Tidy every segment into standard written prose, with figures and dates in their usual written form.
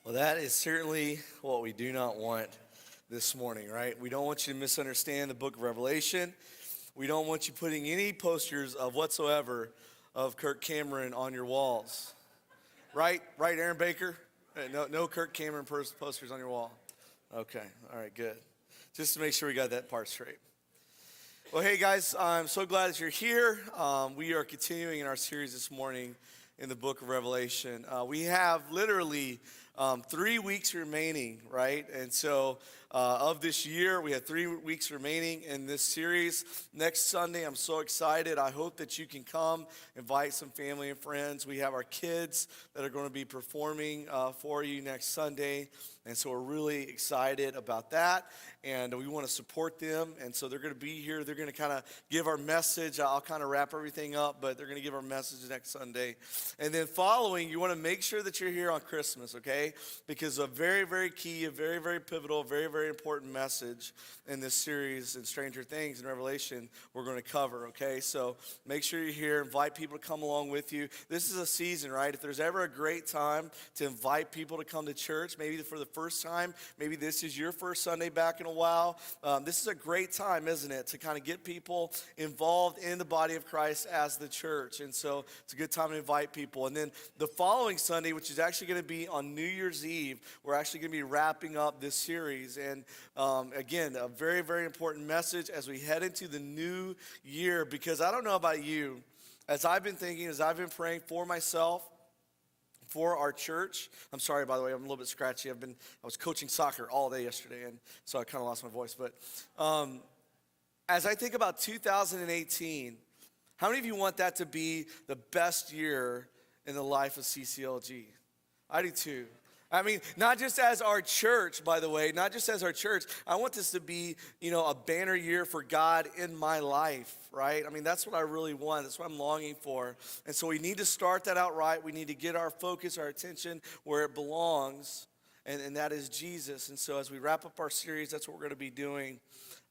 Well, that is certainly what we do not want this morning, right? We don't want you to misunderstand the book of Revelation. We don't want you putting any posters of whatsoever of Kirk Cameron on your walls. Right, Aaron Baker? No Kirk Cameron posters on your wall. Okay, all right, good. Just to make sure we got that part straight. Well, hey guys, I'm so glad that you're here. We are continuing in our series this morning in the book of Revelation. We have literally 3 weeks remaining, right? And so of this year, we have 3 weeks remaining in this series. Next Sunday, I'm so excited. I hope that you can come, invite some family and friends. We have our kids that are going to be performing for you next Sunday. And so we're really excited about that. And we want to support them. And so they're going to be here. They're going to kind of give our message. I'll kind of wrap everything up, but they're going to give our message next Sunday. And then following, you want to make sure that you're here on Christmas, okay? Because a very, very key, a very, very pivotal, very, very important message in this series in Stranger Things and Revelation we're going to cover, okay? So make sure you're here. Invite people to come along with you. This is a season, right? If there's ever a great time to invite people to come to church, maybe for the first time, maybe this is your first Sunday back in a while, this is a great time, isn't it, to kind of get people involved in the body of Christ as the church. And so it's a good time to invite people. And then the following Sunday, which is actually going to be on New Year's Eve, we're actually going to be wrapping up this series. And again, a very, very important message as we head into the new year, because I don't know about you, as I've been thinking, as I've been praying for myself, for our church. I'm sorry, by the way, I'm a little bit scratchy. I was coaching soccer all day yesterday, and so I kind of lost my voice. But as I think about 2018, how many of you want that to be the best year in the life of CCLG? I do too. I mean, not just as our church, by the way, not just as our church. I want this to be, a banner year for God in my life, right? I mean, that's what I really want. That's what I'm longing for. And so we need to start that out right. We need to get our focus, our attention where it belongs, and that is Jesus. And so as we wrap up our series, that's what we're going to be doing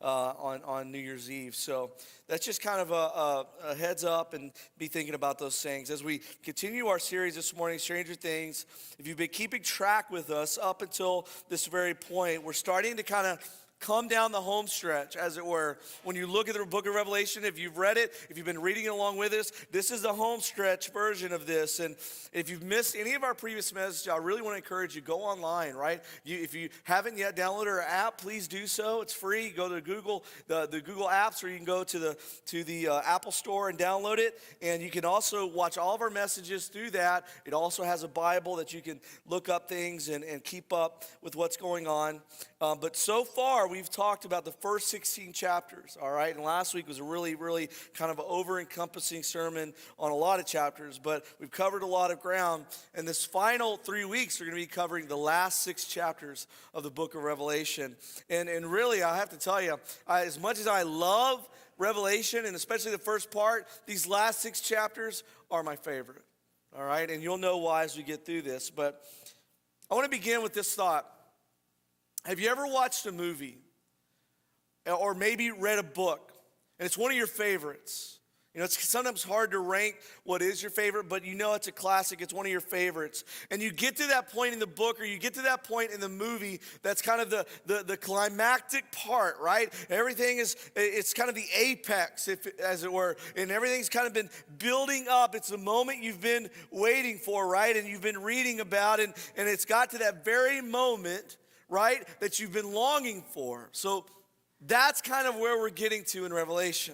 on New Year's Eve. So that's just kind of a heads up, and be thinking about those things. As we continue our series this morning, Stranger Things, if you've been keeping track with us up until this very point, we're starting to kind of come down the home stretch, as it were. When you look at the book of Revelation, if you've read it, if you've been reading it along with us, this is the home stretch version of this. And if you've missed any of our previous messages, I really want to encourage you, go online, right? If you haven't yet downloaded our app, please do so. It's free. Go to Google, the Google apps, or you can go to the Apple Store and download it. And you can also watch all of our messages through that. It also has a Bible that you can look up things and keep up with what's going on. But so far, we've talked about the first 16 chapters, all right? And last week was a really, really kind of over-encompassing sermon on a lot of chapters, but we've covered a lot of ground. And this final 3 weeks, we're going to be covering the last 6 chapters of the book of Revelation. And really, I have to tell you, as much as I love Revelation, and especially the first part, these last 6 chapters are my favorite, all right? And you'll know why as we get through this. But I want to begin with this thought. Have you ever watched a movie or maybe read a book and it's one of your favorites? It's sometimes hard to rank what is your favorite, but it's a classic. It's one of your favorites. And you get to that point in the book, or you get to that point in the movie that's kind of the climactic part, right? Everything it's kind of the apex, as it were. And everything's kind of been building up. It's the moment you've been waiting for, right? And you've been reading about, and it's got to that very moment, right, that you've been longing for. So that's kind of where we're getting to in Revelation.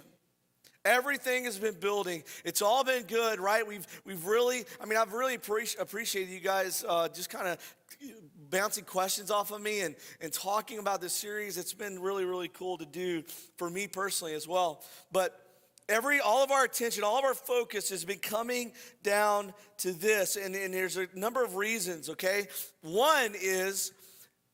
Everything has been building. It's all been good, right? I've really appreciated you guys just kind of bouncing questions off of me and talking about this series. It's been really, really cool to do for me personally as well. But all of our attention, all of our focus has been coming down to this. And there's a number of reasons, okay? One is,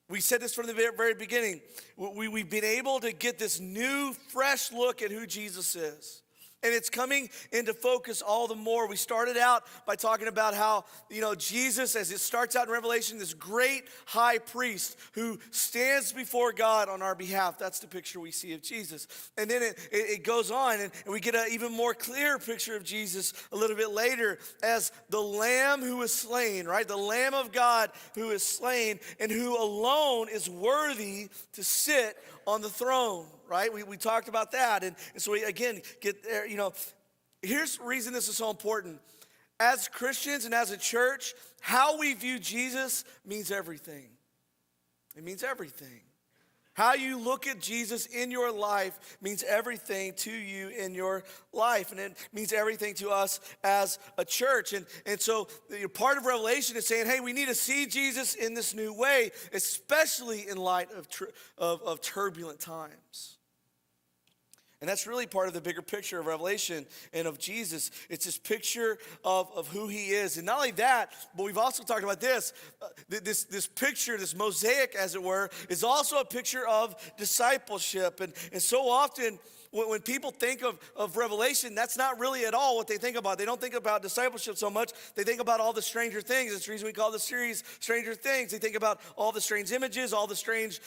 we said this from the very beginning, we've been able to get this new, fresh look at who Jesus is. And it's coming into focus all the more. We started out by talking about how, Jesus, as it starts out in Revelation, this great high priest who stands before God on our behalf. That's the picture we see of Jesus. And then it goes on, and we get an even more clear picture of Jesus a little bit later as the Lamb who is slain, right? The Lamb of God who is slain and who alone is worthy to sit on the throne, right? We talked about that. And so we, again, get there, here's the reason this is so important. As Christians and as a church, how we view Jesus means everything. It means everything. How you look at Jesus in your life means everything to you in your life. And it means everything to us as a church. And so part of Revelation is saying, hey, we need to see Jesus in this new way, especially in light of turbulent times. And that's really part of the bigger picture of Revelation and of Jesus. It's this picture of who he is. And not only that, but we've also talked about this. This picture, this mosaic, as it were, is also a picture of discipleship. And so often, when people think of Revelation, that's not really at all what they think about. They don't think about discipleship so much. They think about all the stranger things. That's the reason we call the series Stranger Things. They think about all the strange images, all the strange,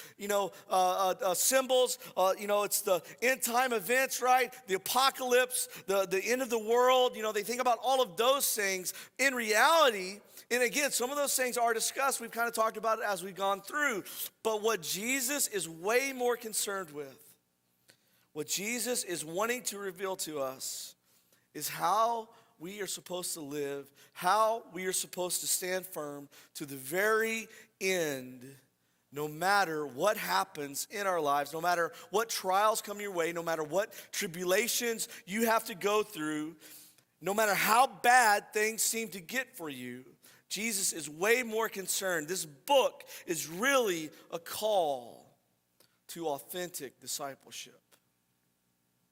symbols. It's the end time events, right? The apocalypse, the end of the world. They think about all of those things. In reality, and again, some of those things are discussed. We've kind of talked about it as we've gone through. But what Jesus is way more concerned with, what Jesus is wanting to reveal to us is how we are supposed to live, how we are supposed to stand firm to the very end, no matter what happens in our lives, no matter what trials come your way, no matter what tribulations you have to go through, no matter how bad things seem to get for you. Jesus is way more concerned. This book is really a call to authentic discipleship.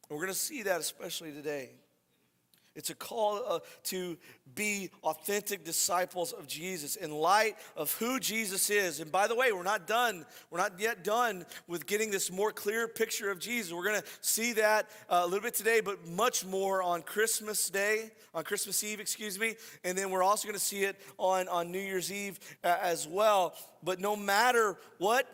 And we're going to see that especially today. It's a call to be authentic disciples of Jesus in light of who Jesus is. And by the way, we're not done. We're not yet done with getting this more clear picture of Jesus. We're going to see that a little bit today, but much more on Christmas Eve, and then we're also going to see it on New Year's Eve as well. But no matter what,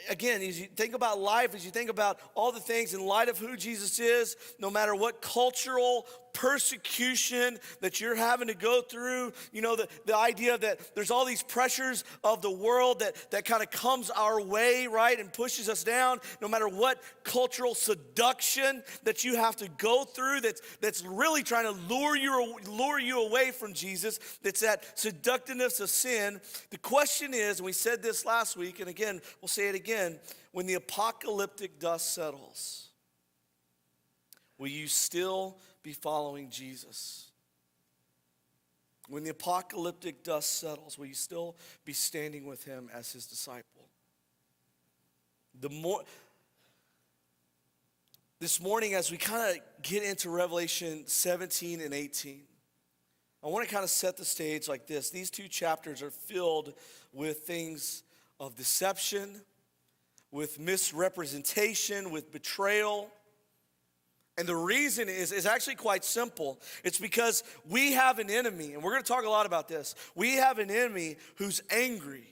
again, as you think about life, as you think about all the things in light of who Jesus is, no matter what cultural persecution that you're having to go through, the idea that there's all these pressures of the world that kind of comes our way, right, and pushes us down, no matter what cultural seduction that you have to go through that's really trying to lure you away from Jesus, that's that seductiveness of sin. The question is, and we said this last week, and again, we'll say it again, when the apocalyptic dust settles, will you still be following Jesus? When the apocalyptic dust settles, will you still be standing with him as his disciple? This morning, as we kind of get into Revelation 17 and 18, I want to kind of set the stage like this. These two chapters are filled with things of deception, with misrepresentation, with betrayal. And the reason is actually quite simple. It's because we have an enemy, and we're going to talk a lot about this. We have an enemy who's angry.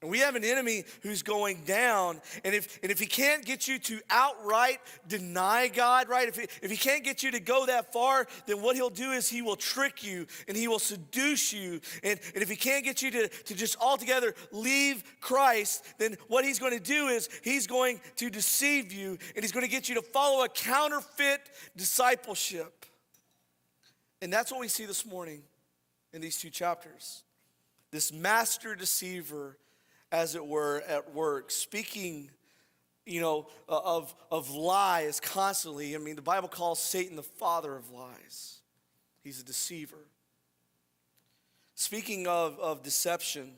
And we have an enemy who's going down. And if he can't get you to outright deny God, right? If he can't get you to go that far, then what he'll do is he will trick you and he will seduce you. And if he can't get you to just altogether leave Christ, then what he's going to do is he's going to deceive you and he's going to get you to follow a counterfeit discipleship. And that's what we see this morning in these two chapters. This master deceiver, as it were, at work, speaking, of lies constantly. I mean, the Bible calls Satan the father of lies. He's a deceiver. Speaking of deception,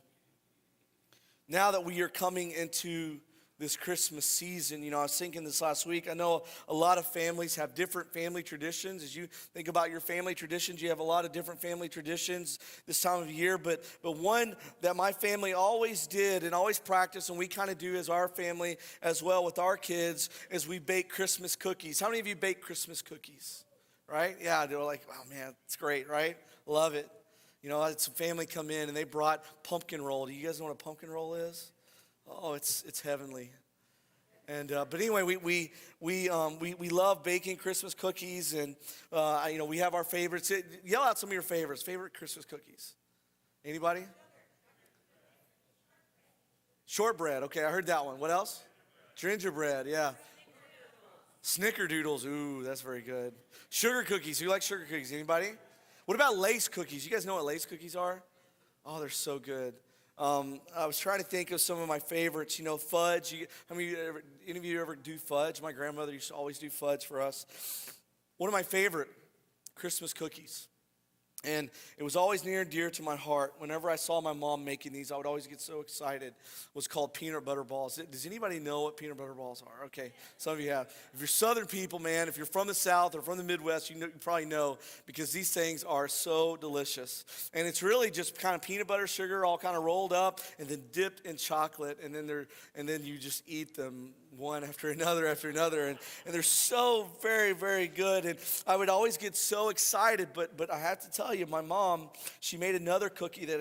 now that we are coming into this Christmas season. I was thinking this last week. I know a lot of families have different family traditions. As you think about your family traditions, you have a lot of different family traditions this time of year. But one that my family always did and always practiced, and we kind of do as our family as well with our kids, is we bake Christmas cookies. How many of you bake Christmas cookies? Right? Yeah, they're like, wow, man, it's great, right? Love it. I had some family come in and they brought pumpkin roll. Do you guys know what a pumpkin roll is? Oh, it's heavenly. And but anyway, we love baking Christmas cookies, and we have our favorites. Yell out some of your favorites. Favorite Christmas cookies. Anybody? Shortbread. Okay, I heard that one. What else? Gingerbread. Yeah. Snickerdoodles. Ooh, that's very good. Sugar cookies. Who likes sugar cookies? Anybody? What about lace cookies? You guys know what lace cookies are? Oh, they're so good. I was trying to think of some of my favorites. Fudge. Any of you ever do fudge? My grandmother used to always do fudge for us. One of my favorite Christmas cookies. And it was always near and dear to my heart. Whenever I saw my mom making these, I would always get so excited. It was called peanut butter balls. Does anybody know what peanut butter balls are? Okay, some of you have. If you're Southern people, man, if you're from the South or from the Midwest, you probably know, because these things are so delicious. And it's really just kind of peanut butter, sugar, all kind of rolled up and then dipped in chocolate, and then you just eat them one after another, and they're so very, very good. And I would always get so excited, but I have to tell you, my mom, she made another cookie that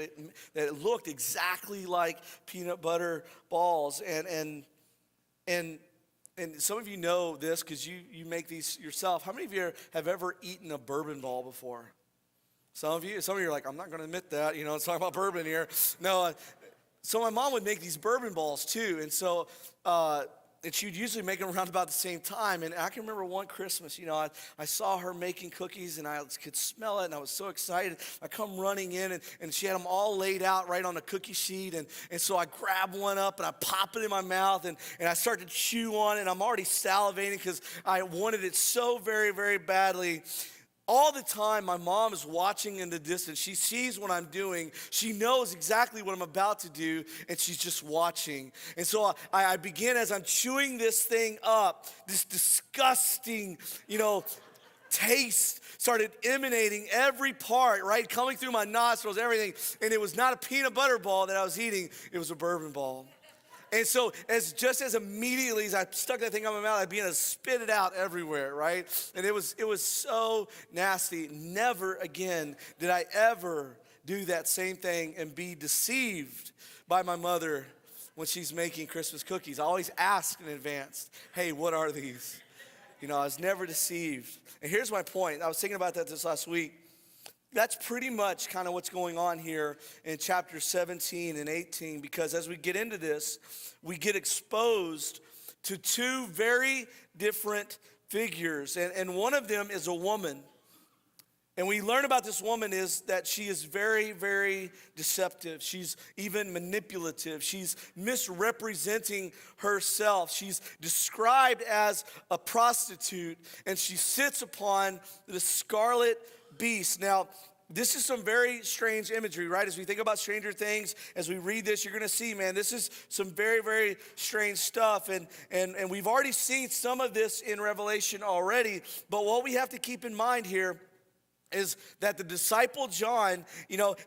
it looked exactly like peanut butter balls, and some of you know this because you make these yourself. How many of you have ever eaten a bourbon ball before? Some of you are like, I'm not going to admit that. It's talking about bourbon here. No. So my mom would make these bourbon balls too, and so. And she'd usually make them around about the same time. And I can remember one Christmas, I saw her making cookies, and I could smell it, and I was so excited. I come running in, and she had them all laid out right on a cookie sheet. And so I grab one up, and I pop it in my mouth, and I start to chew on it. And I'm already salivating because I wanted it so very, very badly. All the time, my mom is watching in the distance. She sees what I'm doing. She knows exactly what I'm about to do, and she's just watching. And so I begin, as I'm chewing this thing up, this disgusting, taste started emanating every part, right? Coming through my nostrils, everything. And it was not a peanut butter ball that I was eating. It was a bourbon ball. And so just as immediately as I stuck that thing in my mouth, I began to spit it out everywhere, right? And it was so nasty. Never again did I ever do that same thing and be deceived by my mother when she's making Christmas cookies. I always ask in advance, hey, what are these? I was never deceived. And here's my point. I was thinking about that this last week. That's pretty much kind of what's going on here in chapter 17 and 18, because as we get into this, we get exposed to two very different figures. And one of them is a woman. And we learn about this woman is that she is very, very deceptive. She's even manipulative. She's misrepresenting herself. She's described as a prostitute, and she sits upon the scarlet beast. Now, this is some very strange imagery, right? As we think about Stranger Things, as we read this, you're going to see, man, this is some very, very strange stuff. And we've already seen some of this in Revelation already. But what we have to keep in mind here is that the disciple John,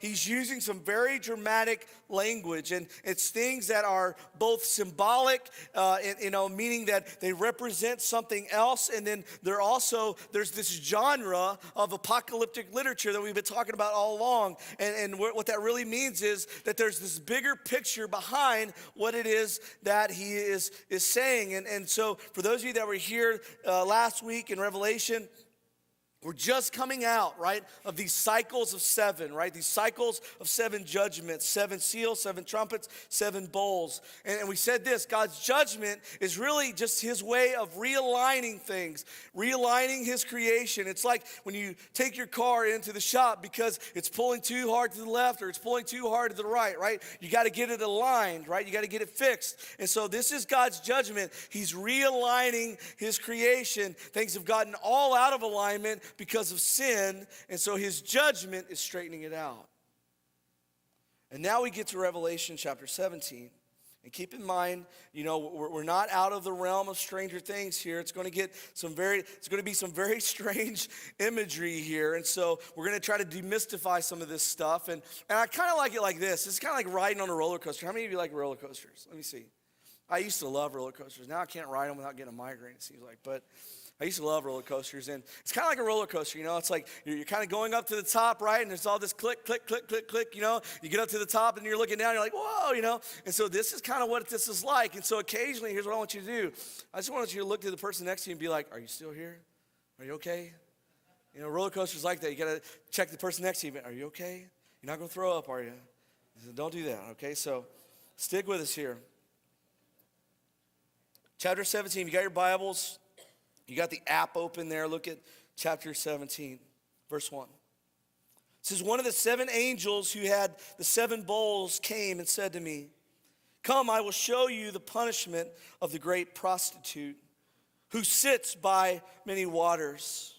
he's using some very dramatic language, and it's things that are both symbolic, meaning that they represent something else, and then there's this genre of apocalyptic literature that we've been talking about all along, and what that really means is that there's this bigger picture behind what it is that he is saying, and so for those of you that were here last week in Revelation, we're just coming out, right, of these cycles of seven, right? These cycles of seven judgments, 7 seals, 7 trumpets, 7 bowls. And we said this, God's judgment is really just his way of realigning things, realigning his creation. It's like when you take your car into the shop because it's pulling too hard to the left or it's pulling too hard to the right? You got to get it aligned, right? You got to get it fixed. And so this is God's judgment. He's realigning his creation. Things have gotten all out of alignment because of sin, and so his judgment is straightening it out. And now we get to Revelation chapter 17. And keep in mind, we're not out of the realm of Stranger Things here. It's going to be some very strange imagery here. And so we're going to try to demystify some of this stuff. And I kind of like it like this. It's kind of like riding on a roller coaster. How many of you like roller coasters? Let me see. I used to love roller coasters. Now I can't ride them without getting a migraine, it seems like. But I used to love roller coasters, and it's kind of like a roller coaster, It's like you're kind of going up to the top, right? And there's all this click, click, click, click, click, You get up to the top, and you're looking down, you're like, whoa, And so this is kind of what this is like. And so occasionally, here's what I want you to do. I just want you to look to the person next to you and be like, are you still here? Are you okay? Roller coasters like that. You got to check the person next to you. Are you okay? You're not going to throw up, are you? Don't do that, okay? So stick with us here. Chapter 17, you got your Bibles. You got the app open there. Look at chapter 17, verse 1. It says, one of the 7 angels who had the 7 bowls came and said to me, come, I will show you the punishment of the great prostitute who sits by many waters.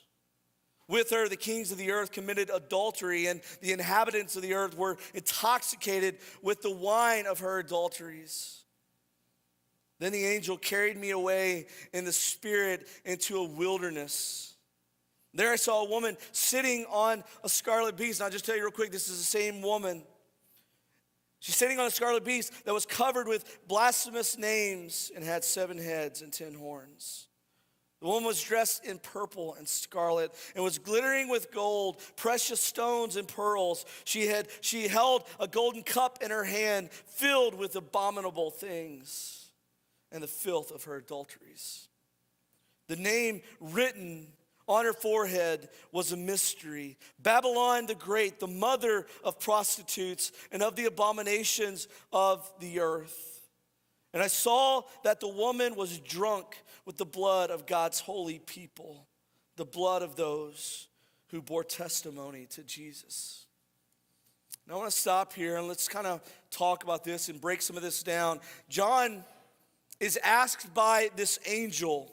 With her, the kings of the earth committed adultery, and the inhabitants of the earth were intoxicated with the wine of her adulteries. Then the angel carried me away in the spirit into a wilderness. There I saw a woman sitting on a scarlet beast. And I'll just tell you real quick, this is the same woman. She's sitting on a scarlet beast that was covered with blasphemous names and had 7 heads and 10 horns. The woman was dressed in purple and scarlet and was glittering with gold, precious stones and pearls. She held a golden cup in her hand filled with abominable things and the filth of her adulteries. The name written on her forehead was a mystery. Babylon the Great, the mother of prostitutes and of the abominations of the earth. And I saw that the woman was drunk with the blood of God's holy people, the blood of those who bore testimony to Jesus. Now I want to stop here and let's kind of talk about this and break some of this down. John is asked by this angel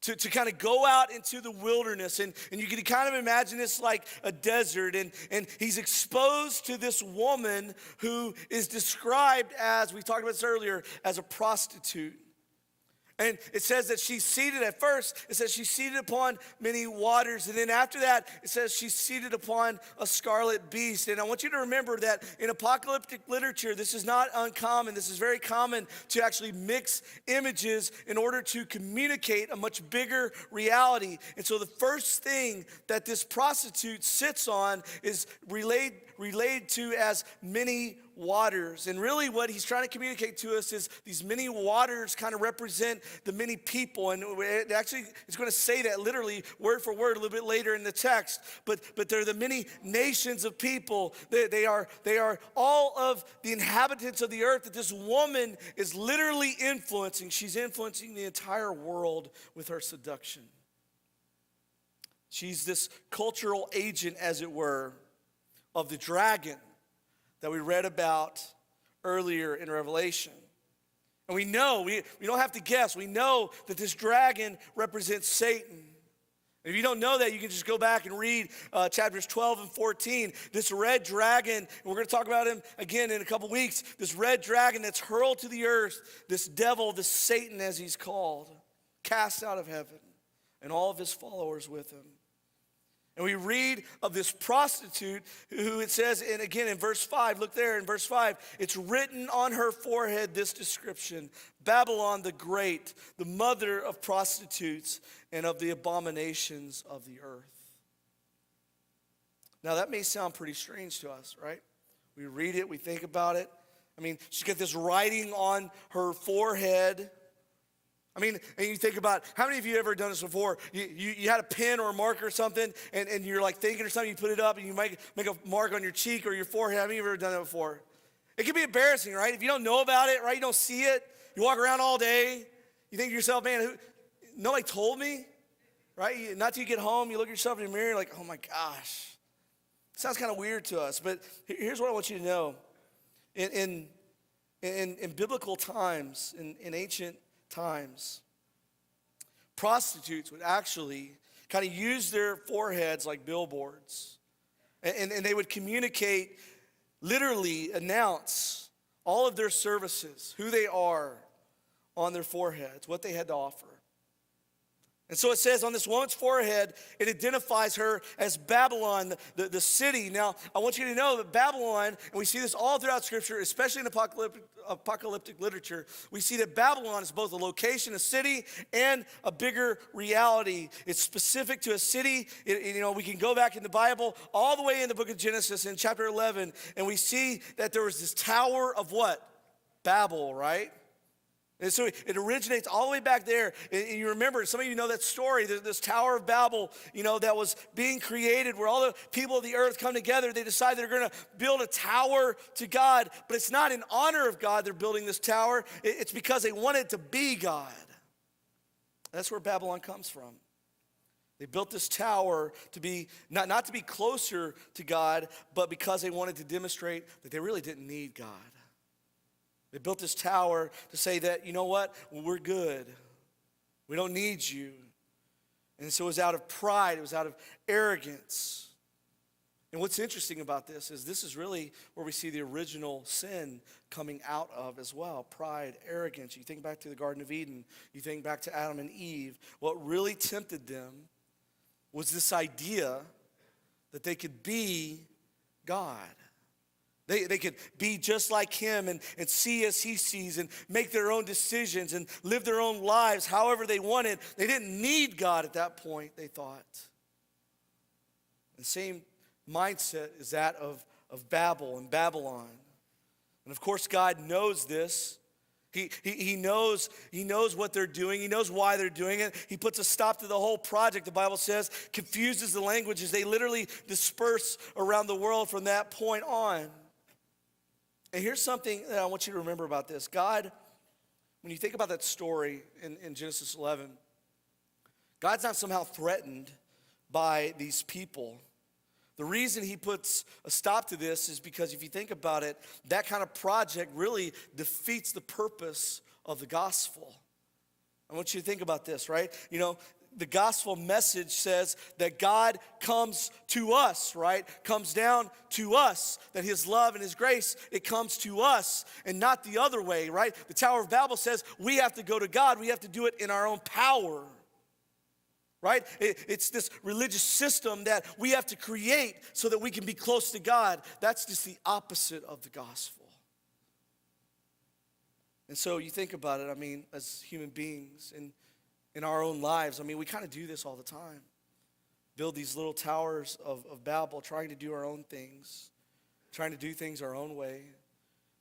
to kind of go out into the wilderness. And you can kind of imagine this like a desert. And he's exposed to this woman who is described as, we talked about this earlier, as a prostitute. And it says that she's seated at first. It says she's seated upon many waters. And then after that, it says she's seated upon a scarlet beast. And I want you to remember that in apocalyptic literature, this is not uncommon. This is very common to actually mix images in order to communicate a much bigger reality. And so the first thing that this prostitute sits on is relayed to as many waters. And really what he's trying to communicate to us is these many waters kind of represent the many people. And it actually it's going to say that literally word for word a little bit later in the text. But they're the many nations of people. They are all of the inhabitants of the earth that this woman is literally influencing. She's influencing the entire world with her seduction. She's this cultural agent, as it were, of the dragon that we read about earlier in Revelation. And we know, we don't have to guess, we know that this dragon represents Satan. And if you don't know that, you can just go back and read chapters 12 and 14. This red dragon, and we're going to talk about him again in a couple weeks, this red dragon that's hurled to the earth, this devil, this Satan as he's called, cast out of heaven, and all of his followers with him. And we read of this prostitute who it says, and again in verse 5, look there in verse 5, it's written on her forehead this description, Babylon the Great, the mother of prostitutes and of the abominations of the earth. Now that may sound pretty strange to us, right? We read it, we think about it. I mean, she's got this writing on her forehead. I mean, and you think about, how many of you ever done this before? You had a pen or a marker or something, and you're like thinking or something, you put it up, and you make a mark on your cheek or your forehead. How many of you have ever done that before? It can be embarrassing, right? If you don't know about it, right, you don't see it, you walk around all day, you think to yourself, man, nobody told me, right? Not till you get home, you look at yourself in the mirror, like, oh my gosh. It sounds kind of weird to us, but here's what I want you to know. In biblical times, in ancient times, prostitutes would actually kind of use their foreheads like billboards. And they would communicate, literally announce all of their services, who they are on their foreheads, what they had to offer. And so it says on this woman's forehead, it identifies her as Babylon, the city. Now, I want you to know that Babylon, and we see this all throughout Scripture, especially in apocalyptic literature, we see that Babylon is both a location, a city, and a bigger reality. It's specific to a city. We can go back in the Bible all the way in the book of Genesis in chapter 11, and we see that there was this tower of what? Babel, right? And so it originates all the way back there. And you remember, some of you know that story, this Tower of Babel, that was being created where all the people of the earth come together. They decide they're going to build a tower to God, but it's not in honor of God they're building this tower. It's because they wanted to be God. That's where Babylon comes from. They built this tower to be, not to be closer to God, but because they wanted to demonstrate that they really didn't need God. They built this tower to say that, you know what, we're good. We don't need you. And so it was out of pride. It was out of arrogance. And what's interesting about this is really where we see the original sin coming out of as well. Pride, arrogance. You think back to the Garden of Eden. You think back to Adam and Eve. What really tempted them was this idea that they could be God. They could be just like him and see as he sees and make their own decisions and live their own lives however they wanted. They didn't need God at that point, they thought. The same mindset is that of Babel and Babylon. And of course, God knows this. He knows what they're doing. He knows why they're doing it. He puts a stop to the whole project, the Bible says, confuses the languages. They literally disperse around the world from that point on. And here's something that I want you to remember about this. God, when you think about that story in Genesis 11, God's not somehow threatened by these people. The reason he puts a stop to this is because if you think about it, that kind of project really defeats the purpose of the gospel. I want you to think about this, right? The gospel message says that God comes to us, right? Comes down to us, that his love and his grace, it comes to us and not the other way, right? The Tower of Babel says we have to go to God. We have to do it in our own power, right? It's this religious system that we have to create so that we can be close to God. That's just the opposite of the gospel. And so you think about it, as human beings in our own lives, we kind of do this all the time. Build these little towers of Babel, trying to do our own things, trying to do things our own way,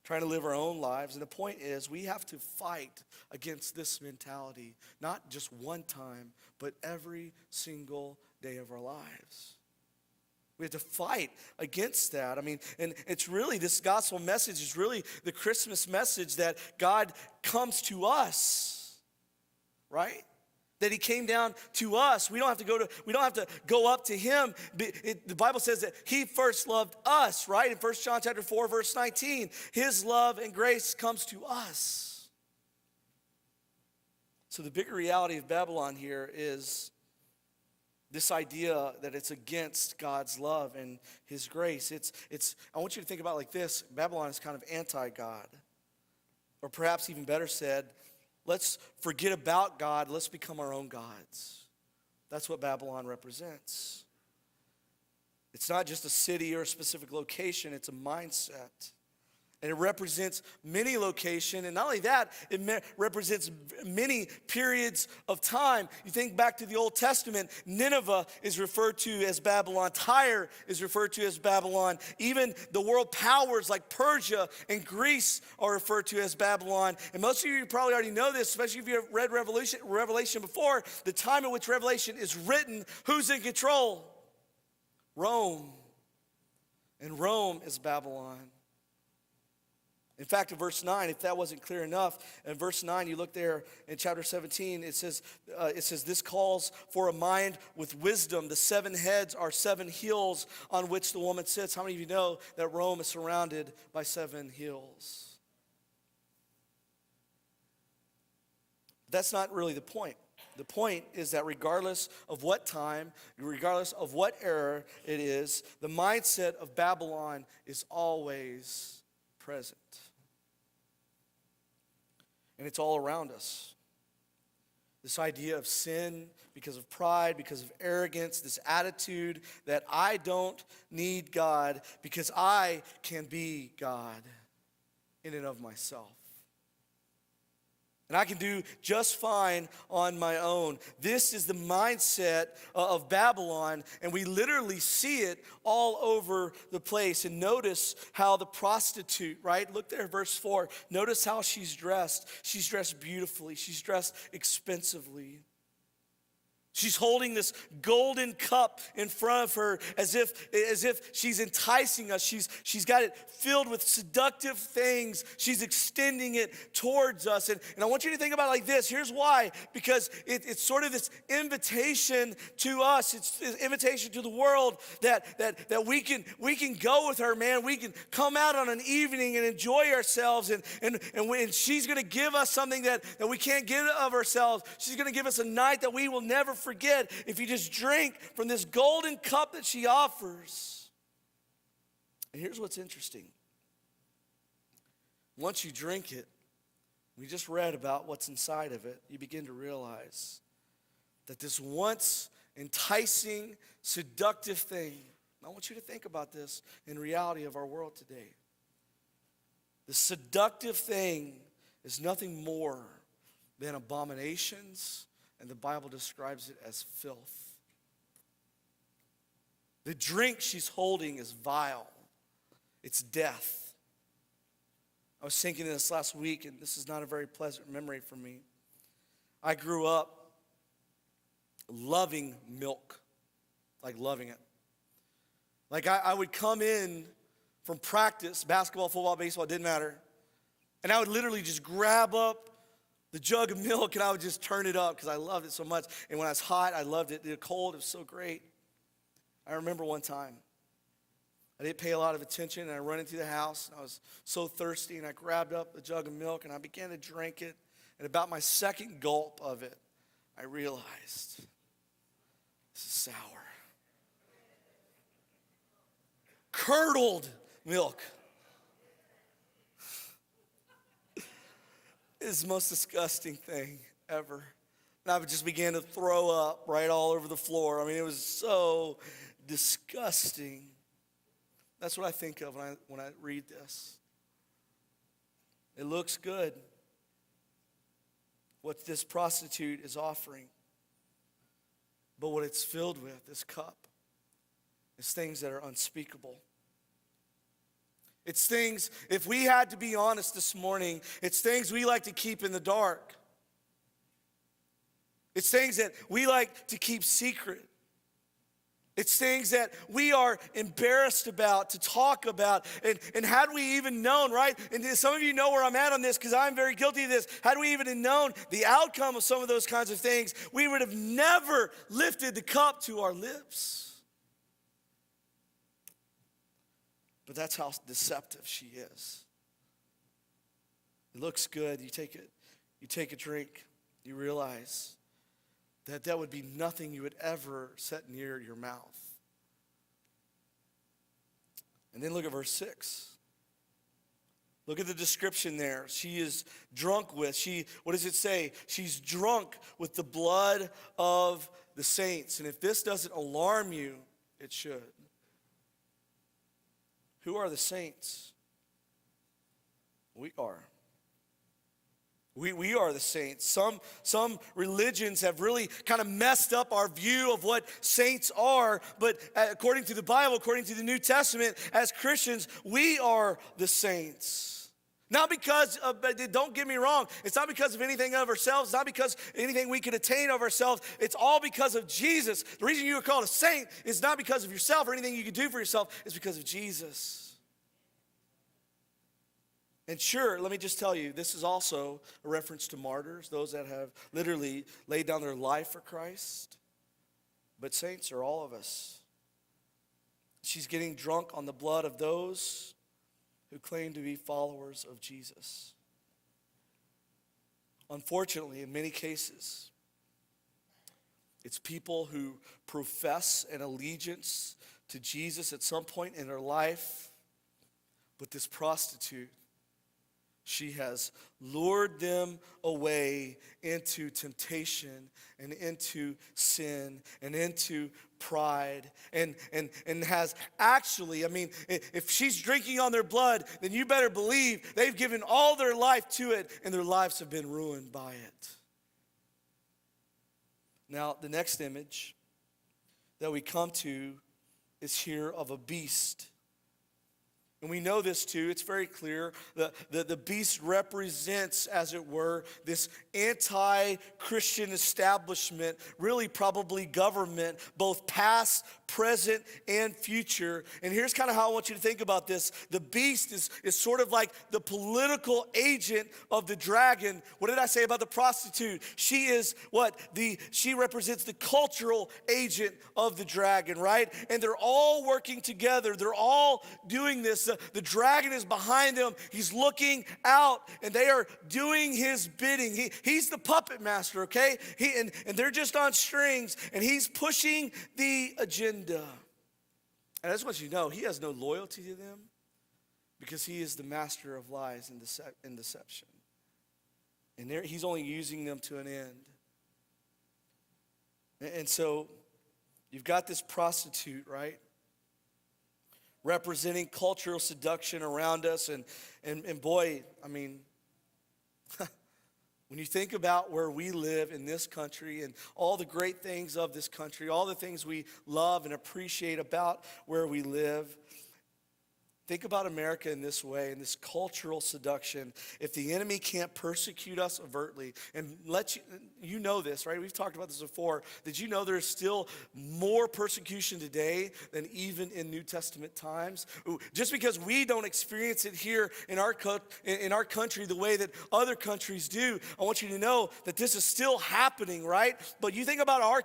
trying to live our own lives. And the point is, we have to fight against this mentality, not just one time, but every single day of our lives. We have to fight against that. And it's really, this gospel message is really the Christmas message that God comes to us, right? That he came down to us. We don't have to go up to him. The Bible says that he first loved us, right? In 1 John chapter 4, verse 19, his love and grace comes to us. So the bigger reality of Babylon here is this idea that it's against God's love and his grace. I want you to think about it like this. Babylon is kind of anti-God. Or perhaps even better said, let's forget about God. Let's become our own gods. That's what Babylon represents. It's not just a city or a specific location. It's a mindset. And it represents many locations. And not only that, it represents many periods of time. You think back to the Old Testament, Nineveh is referred to as Babylon. Tyre is referred to as Babylon. Even the world powers like Persia and Greece are referred to as Babylon. And most of you probably already know this, especially if you've read Revelation before. The time at which Revelation is written, who's in control? Rome. And Rome is Babylon. In fact, in verse 9, if that wasn't clear enough, in verse 9, you look there in chapter 17, it says, this calls for a mind with wisdom. The 7 heads are 7 hills on which the woman sits. How many of you know that Rome is surrounded by 7 hills? That's not really the point. The point is that regardless of what time, regardless of what era it is, the mindset of Babylon is always present. And it's all around us. This idea of sin because of pride, because of arrogance, this attitude that I don't need God because I can be God in and of myself. And I can do just fine on my own. This is the mindset of Babylon, and we literally see it all over the place. And notice how the prostitute, right? Look there, verse 4. Notice how she's dressed. She's dressed beautifully. She's dressed expensively. She's holding this golden cup in front of her as if she's enticing us. She's got it filled with seductive things. She's extending it towards us. And I want you to think about it like this. Here's why. Because it's sort of this invitation to us. It's this invitation to the world that we can go with her, man. We can come out on an evening and enjoy ourselves. And she's going to give us something that we can't give of ourselves. She's going to give us a night that we will never forget if you just drink from this golden cup that she offers. And here's what's interesting. Once you drink it, we just read about what's inside of it, you begin to realize that this once enticing, seductive thing, I want you to think about this in reality of our world today. The seductive thing is nothing more than abominations, and the Bible describes it as filth. The drink she's holding is vile. It's death. I was thinking this last week, and this is not a very pleasant memory for me. I grew up loving milk, like loving it. Like I would come in from practice, basketball, football, baseball, it didn't matter. And I would literally just grab up the jug of milk and I would just turn it up because I loved it so much. And when I was hot, I loved it. It was cold, it was so great. I remember one time, I didn't pay a lot of attention and I run into the house and I was so thirsty and I grabbed up the jug of milk and I began to drink it. And about my second gulp of it, I realized this is sour. Curdled milk. It's the most disgusting thing ever. And I just began to throw up right all over the floor. I mean, it was so disgusting. That's what I think of when I read this. It looks good, what this prostitute is offering. But what it's filled with, this cup, is things that are unspeakable. It's things, if we had to be honest this morning, it's things we like to keep in the dark. It's things that we like to keep secret. It's things that we are embarrassed about, to talk about. And had we even known, right? And some of you know where I'm at on this because I'm very guilty of this. Had we even known the outcome of some of those kinds of things, we would have never lifted the cup to our lips. But that's how deceptive she is. It looks good. You take a drink. You realize that would be nothing you would ever set near your mouth. And then look at verse 6. Look at the description there. She is drunk with. What does it say? She's drunk with the blood of the saints. And if this doesn't alarm you, it should. Who are the saints? We are. We are the saints. Some religions have really kind of messed up our view of what saints are. But according to the Bible, according to the New Testament, as Christians, we are the saints. Not because of, don't get me wrong, it's not because of anything of ourselves, it's not because anything we could attain of ourselves, it's all because of Jesus. The reason you are called a saint is not because of yourself or anything you can do for yourself, it's because of Jesus. And sure, let me just tell you, this is also a reference to martyrs, those that have literally laid down their life for Christ. But saints are all of us. She's getting drunk on the blood of those who claim to be followers of Jesus. Unfortunately, in many cases, it's people who profess an allegiance to Jesus at some point in their life, but this prostitute, She has lured them away into temptation and into sin and into pride and has actually, if she's drinking on their blood, then you better believe they've given all their life to it and their lives have been ruined by it. Now, the next image that we come to is here of a beast. And we know this too, it's very clear. The beast represents, as it were, this anti-Christian establishment, really probably government, both past, present, and future. And here's kind of how I want you to think about this. The beast is sort of like the political agent of the dragon. What did I say about the prostitute? She is she represents the cultural agent of the dragon, right? And they're all working together. They're all doing this. The dragon is behind them. He's looking out, and they are doing his bidding. He's the puppet master, okay? And they're just on strings, and he's pushing the agenda. And I just want you to know, he has no loyalty to them because he is the master of lies and deception. And he's only using them to an end. And so you've got this prostitute, right? Representing cultural seduction around us. And boy, when you think about where we live in this country and all the great things of this country, all the things we love and appreciate about where we live, think about America in this way, in this cultural seduction. If the enemy can't persecute us overtly, and you know this, right? We've talked about this before. Did you know there's still more persecution today than even in New Testament times? Just because we don't experience it here in our country the way that other countries do, I want you to know that this is still happening, right? But you think about our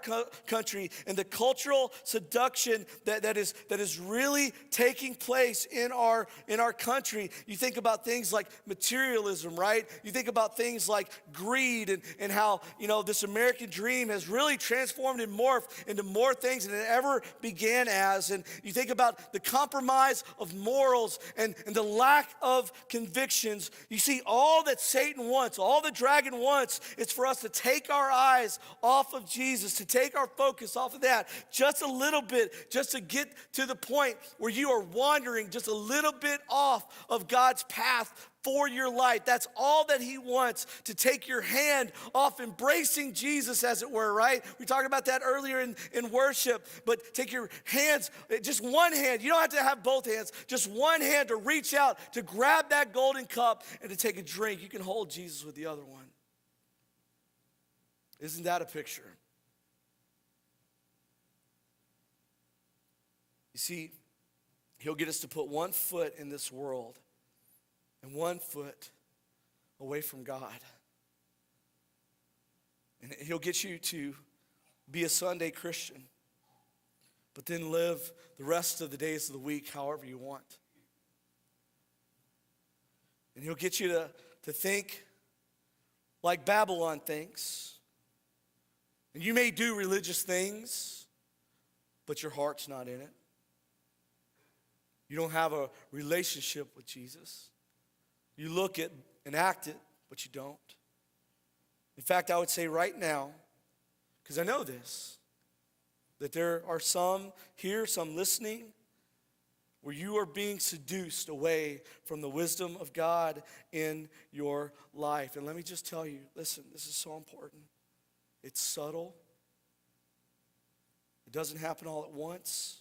country and the cultural seduction that is really taking place in our country. You think about things like materialism, right? You think about things like greed and how, this American dream has really transformed and morphed into more things than it ever began as. And you think about the compromise of morals and the lack of convictions. You see, all that Satan wants, all the dragon wants, is for us to take our eyes off of Jesus, to take our focus off of that just a little bit, just to get to the point where you are wandering just a little bit off of God's path for your life. That's all that he wants, to take your hand off embracing Jesus, as it were, right? We talked about that earlier in worship, but take your hands, just one hand. You don't have to have both hands, just one hand to reach out, to grab that golden cup and to take a drink. You can hold Jesus with the other one. Isn't that a picture? You see, he'll get us to put one foot in this world and one foot away from God. And he'll get you to be a Sunday Christian, but then live the rest of the days of the week however you want. And he'll get you to think like Babylon thinks. And you may do religious things, but your heart's not in it. You don't have a relationship with Jesus. You look it and act it, but you don't. In fact, I would say right now, because I know this, that there are some here, some listening, where you are being seduced away from the wisdom of God in your life. And let me just tell you, listen, this is so important. It's subtle. It doesn't happen all at once.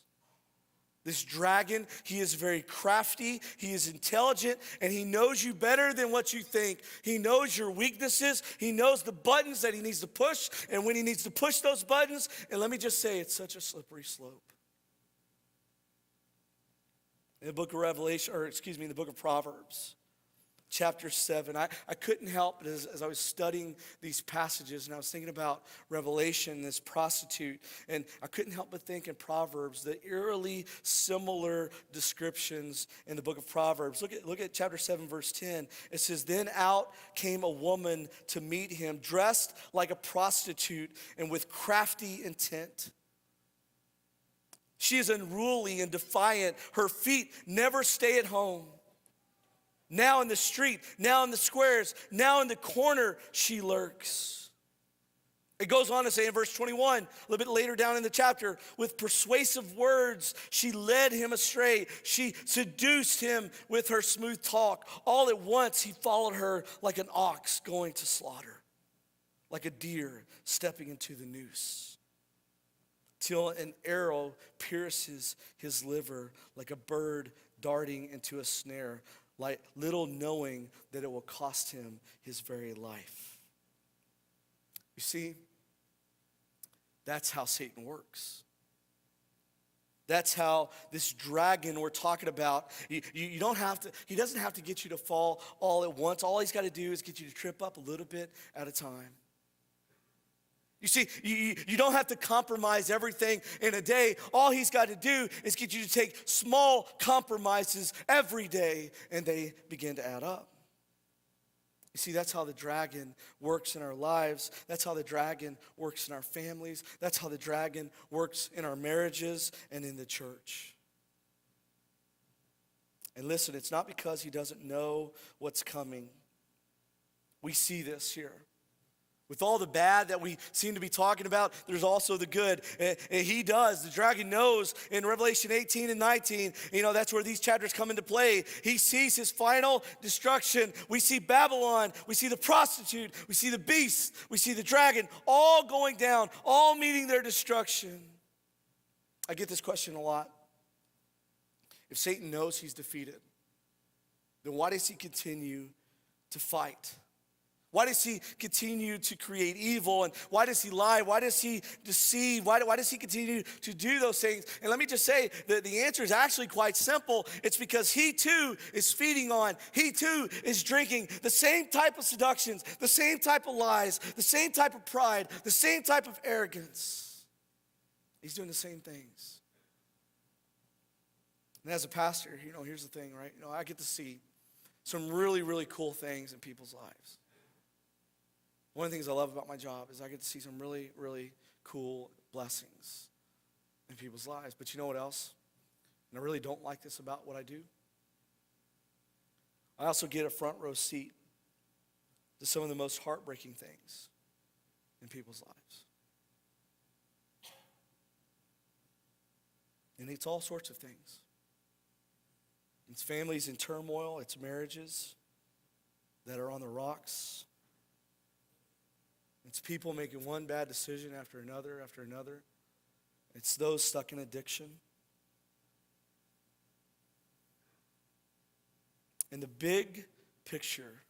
This dragon, he is very crafty, he is intelligent, and he knows you better than what you think. He knows your weaknesses, he knows the buttons that he needs to push, and when he needs to push those buttons, and let me just say, it's such a slippery slope. In the book of in the book of Proverbs, chapter 7, I couldn't help but as I was studying these passages and I was thinking about Revelation, this prostitute, and I couldn't help but think in Proverbs the eerily similar descriptions in the book of Proverbs. Look at chapter 7, verse 10. It says, "Then out came a woman to meet him, dressed like a prostitute and with crafty intent. She is unruly and defiant. Her feet never stay at home. Now in the street, now in the squares, now in the corner, she lurks. It goes on to say in verse 21, a little bit later down in the chapter, with persuasive words, she led him astray. She seduced him with her smooth talk. All at once, he followed her like an ox going to slaughter, like a deer stepping into the noose, till an arrow pierces his liver, like a bird darting into a snare, like little knowing that it will cost him his very life. You see, that's how Satan works. That's how this dragon we're talking about, you don't have to, he doesn't have to get you to fall all at once. All he's got to do is get you to trip up a little bit at a time. You see, you don't have to compromise everything in a day. All he's got to do is get you to take small compromises every day, and they begin to add up. You see, that's how the dragon works in our lives. That's how the dragon works in our families. That's how the dragon works in our marriages and in the church. And listen, it's not because he doesn't know what's coming. We see this here. With all the bad that we seem to be talking about, there's also the good. And he does. The dragon knows in Revelation 18 and 19, that's where these chapters come into play. He sees his final destruction. We see Babylon. We see the prostitute. We see the beast. We see the dragon all going down, all meeting their destruction. I get this question a lot. If Satan knows he's defeated, then why does he continue to fight? Why does he continue to create evil? And why does he lie? Why does he deceive? Why does he continue to do those things? And let me just say that the answer is actually quite simple. It's because he too is feeding on, he too is drinking the same type of seductions, the same type of lies, the same type of pride, the same type of arrogance. He's doing the same things. And as a pastor, here's the thing, right? I get to see some really, really cool things in people's lives. One of the things I love about my job is I get to see some really, really cool blessings in people's lives. But you know what else? And I really don't like this about what I do. I also get a front row seat to some of the most heartbreaking things in people's lives. And it's all sorts of things. It's families in turmoil. It's marriages that are on the rocks. It's people making one bad decision after another after another. It's those stuck in addiction. And the big picture,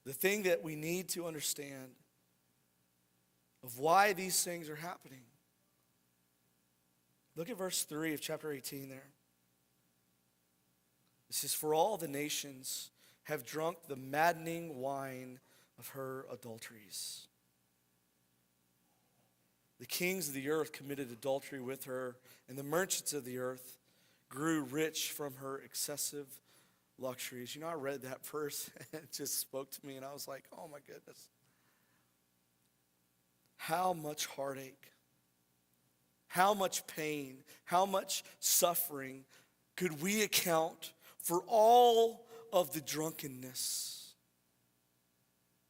the thing that we need to understand of why these things are happening. Look at verse 3 of chapter 18 there. It says, "For all the nations have drunk the maddening wine of her adulteries. The kings of the earth committed adultery with her, and the merchants of the earth grew rich from her excessive luxuries." I read that verse and it just spoke to me, and I was like, oh my goodness. How much heartache, how much pain, how much suffering could we account for all of the drunkenness?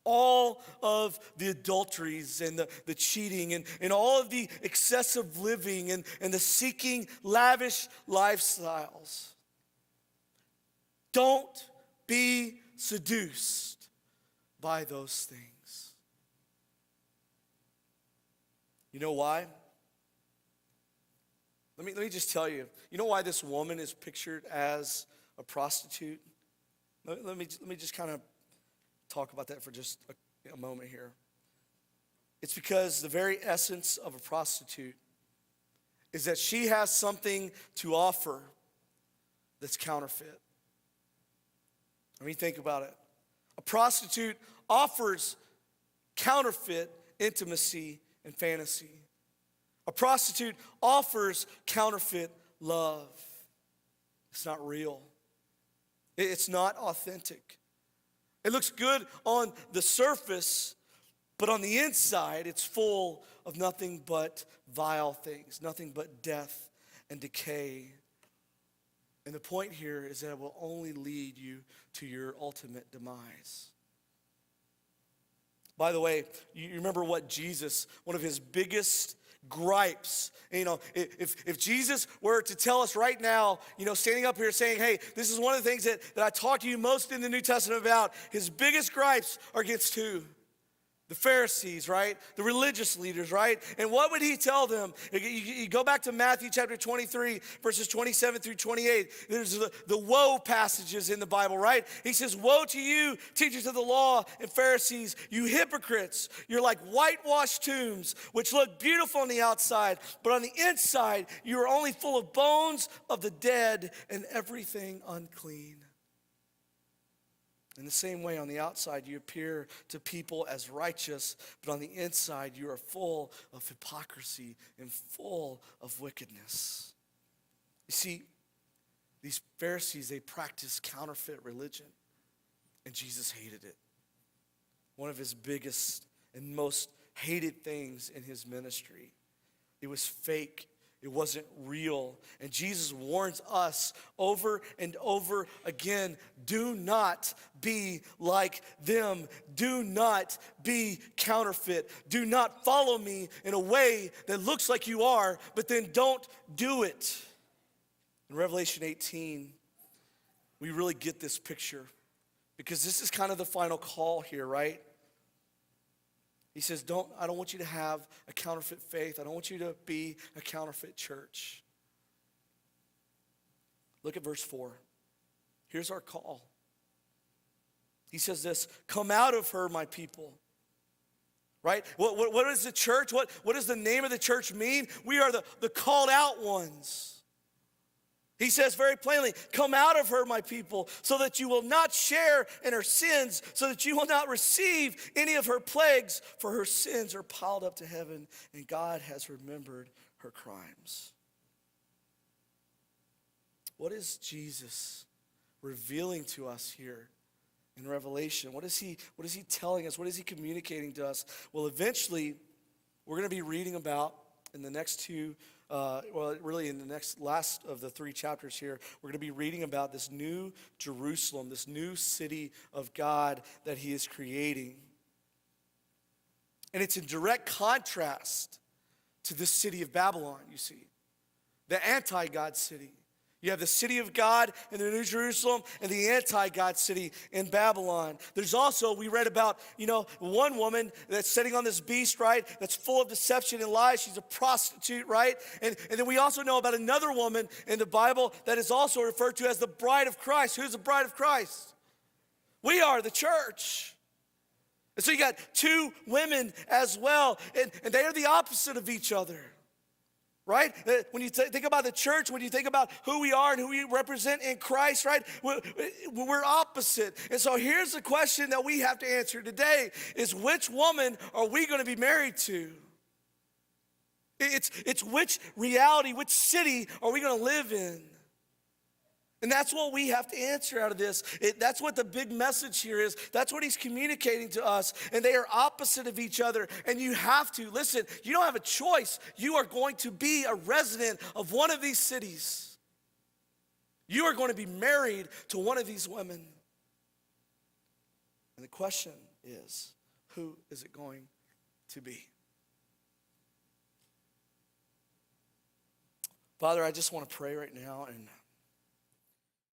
All of the adulteries and the cheating and all of the excessive living and the seeking lavish lifestyles. Don't be seduced by those things. You know why? Let me just tell you. You know why this woman is pictured as a prostitute? Let me just kind of talk about that for just a moment here. It's because the very essence of a prostitute is that she has something to offer that's counterfeit. I mean, think about it. A prostitute offers counterfeit intimacy and fantasy. A prostitute offers counterfeit love. It's not real. It's not authentic. It looks good on the surface, but on the inside, it's full of nothing but vile things, nothing but death and decay. And the point here is that it will only lead you to your ultimate demise. By the way, you remember what Jesus, one of his biggest gripes, if Jesus were to tell us right now, standing up here saying, hey, this is one of the things that I talk to you most in the New Testament about, his biggest gripes are against who? The Pharisees, right? The religious leaders, right? And what would he tell them? You go back to Matthew chapter 23, verses 27 through 28. There's the woe passages in the Bible, right? He says, woe to you, teachers of the law and Pharisees, you hypocrites. You're like whitewashed tombs, which look beautiful on the outside, but on the inside, you are only full of bones of the dead and everything unclean. In the same way, on the outside, you appear to people as righteous, but on the inside, you are full of hypocrisy and full of wickedness. You see, these Pharisees, they practiced counterfeit religion, and Jesus hated it. One of his biggest and most hated things in his ministry. It was fake. It wasn't real. And Jesus warns us over and over again, do not be like them. Do not be counterfeit. Do not follow me in a way that looks like you are, but then don't do it. In Revelation 18, we really get this picture because this is kind of the final call here, right? He says, I don't want you to have a counterfeit faith. I don't want you to be a counterfeit church. Look at verse 4. Here's our call. He says this, come out of her, my people. Right? What is the church? What does the name of the church mean? We are the called out ones. He says very plainly, come out of her, my people, so that you will not share in her sins, so that you will not receive any of her plagues, for her sins are piled up to heaven, and God has remembered her crimes. What is Jesus revealing to us here in Revelation? What is he telling us? What is he communicating to us? Well, eventually, we're going to be reading about in the next two really in the next last of the 3 chapters here, we're going to be reading about this new Jerusalem, this new city of God that he is creating. And it's in direct contrast to the city of Babylon, you see, the anti-God city. You have the city of God in the New Jerusalem and the anti-God city in Babylon. There's also, we read about, one woman that's sitting on this beast, right? That's full of deception and lies. She's a prostitute, right? And then we also know about another woman in the Bible that is also referred to as the bride of Christ. Who's the bride of Christ? We are the church. And so you got 2 women as well, and they are the opposite of each other. Right? When you think about the church, when you think about who we are and who we represent in Christ, right? We're opposite. And so here's the question that we have to answer today is which woman are we going to be married to? It's which reality, which city are we going to live in? And that's what we have to answer out of this. That's what the big message here is. That's what he's communicating to us. And they are opposite of each other. And you have to, listen, you don't have a choice. You are going to be a resident of one of these cities. You are going to be married to one of these women. And the question is, who is it going to be? Father, I just want to pray right now and